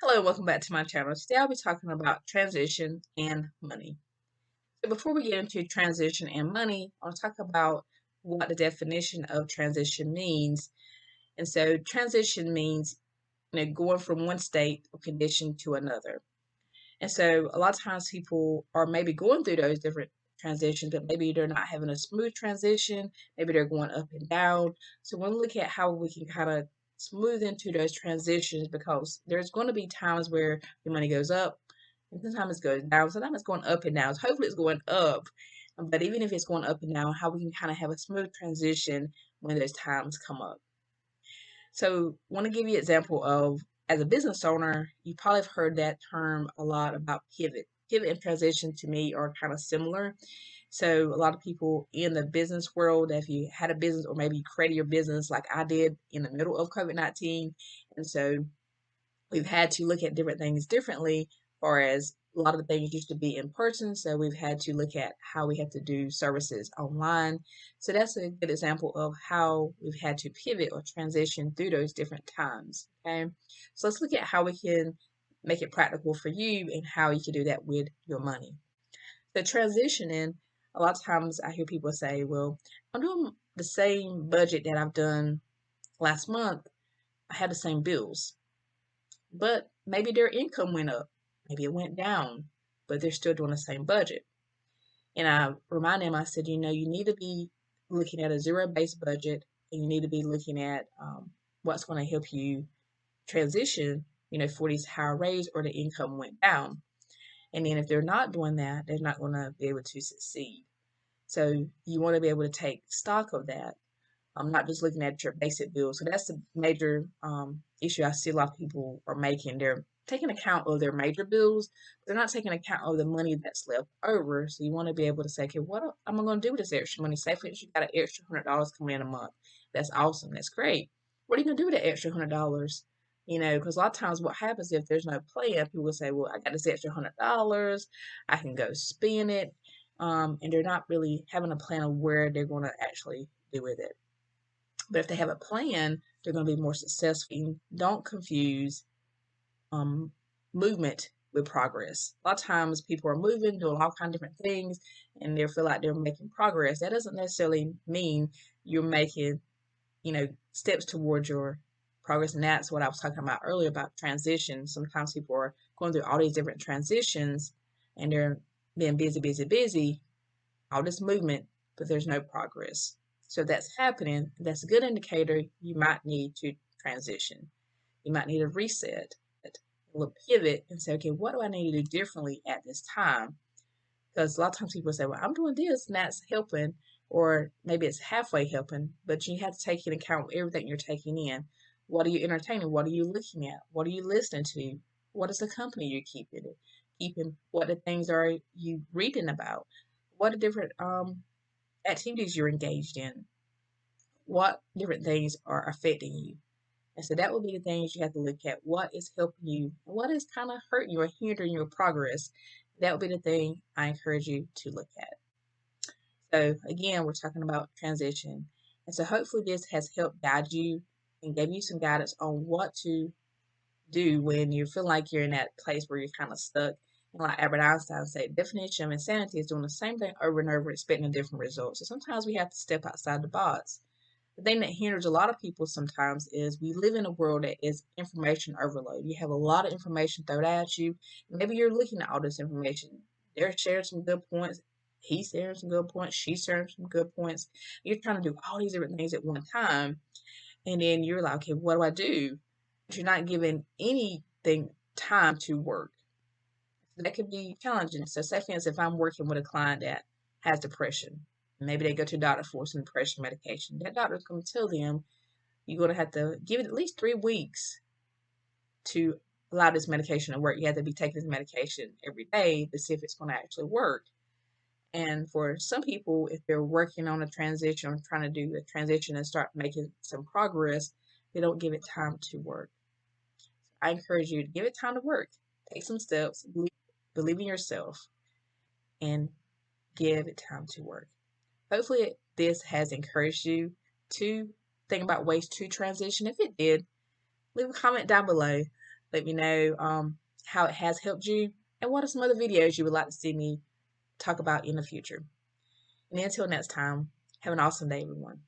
Hello, welcome back to my channel. Today I'll be talking about transition and money. So before we get into transition and money, I'll talk about what the definition of transition means. And so transition means going from one state or condition to another. And so a lot of times people are maybe going through those different transitions, but maybe they're not having a smooth transition. Maybe they're going up and down. So we'll look at how we can kind of smooth into those transitions because there's going to be times where your money goes up and sometimes it goes down. Sometimes it's going up and down. So hopefully it's going up. But even if it's going up and down, how we can kind of have a smooth transition when those times come up. So, I want to give you an example of as a business owner, you probably have heard that term a lot about pivot. Pivot and transition to me are kind of similar. So, a lot of people in the business world, if you had a business or maybe you created your business like I did in the middle of COVID-19, and so we've had to look at different things differently, or as a lot of the things used to be in person. So we've had to look at how we have to do services online. So that's a good example of how we've had to pivot or transition through those different times. Okay. So let's look at how we can make it practical for you and how you can do that with your money. The transitioning, a lot of times I hear people say, well, I'm doing the same budget that I've done last month. I have the same bills. But maybe their income went up, maybe it went down, but they're still doing the same budget. And I remind them, I said, you need to be looking at a zero-based budget, and you need to be looking at what's going to help you transition, for these higher rates or the income went down. And then if they're not doing that, they're not going to be able to succeed. So you want to be able to take stock of that. I'm not just looking at your basic bills. So that's the major issue I see a lot of people are making. They're taking account of their major bills, but they're not taking account of the money that's left over. So you want to be able to say, okay, what am I going to do with this extra money? Say for instance, you got an extra $100 coming in a month. That's awesome. That's great. What are you going to do with that extra $100? Because a lot of times what happens if there's no plan, people will say, well, I got this extra $100. I can go spend it. And they're not really having a plan of where they're going to actually do with it. But if they have a plan, they're going to be more successful. Don't confuse um, movement with progress. A lot of times people are moving, doing all kinds of different things, and they feel like they're making progress. That doesn't necessarily mean you're making, steps towards your progress. And that's what I was talking about earlier about transition. Sometimes people are going through all these different transitions and they're being busy, busy, busy, all this movement, but there's no progress. So if that's happening, that's a good indicator you might need to transition. You might need a reset, a little pivot, and say, okay, what do I need to do differently at this time? Because a lot of times people say, well, I'm doing this and that's helping, or maybe it's halfway helping, but you have to take into account everything you're taking in. What are you entertaining? What are you looking at? What are you listening to? What is the company you're keeping? What the things are you reading about? What are different activities you're engaged in? What different things are affecting you? And so that would be the things you have to look at. What is helping you? What is kind of hurting you or hindering your progress? That would be the thing I encourage you to look at. So again, we're talking about transition. And so hopefully this has helped guide you and gave you some guidance on what to do when you feel like you're in that place where you're kind of stuck. And like Albert Einstein said, definition of insanity is doing the same thing over and over, expecting a different result. So sometimes we have to step outside the box. The thing that hinders a lot of people sometimes is we live in a world that is information overload. You have a lot of information thrown at you. Maybe you're looking at all this information. They're sharing some good points. He's sharing some good points. She's sharing some good points. You're trying to do all these different things at one time. And then you're like, okay, what do I do? But you're not giving anything time to work. So that could be challenging. So say for instance, if I'm working with a client that has depression, maybe they go to a doctor for some depression medication. That doctor's going to tell them you're going to have to give it at least 3 weeks to allow this medication to work. You have to be taking this medication every day to see if it's going to actually work. And for some people, if they're working on a transition or trying to do a transition and start making some progress, they don't give it time to work. I encourage you to give it time to work. Take some steps, believe in yourself, and give it time to work. Hopefully, this has encouraged you to think about ways to transition. If it did, leave a comment down below. Let me know how it has helped you and what are some other videos you would like to see me talk about in the future. And until next time, have an awesome day, everyone.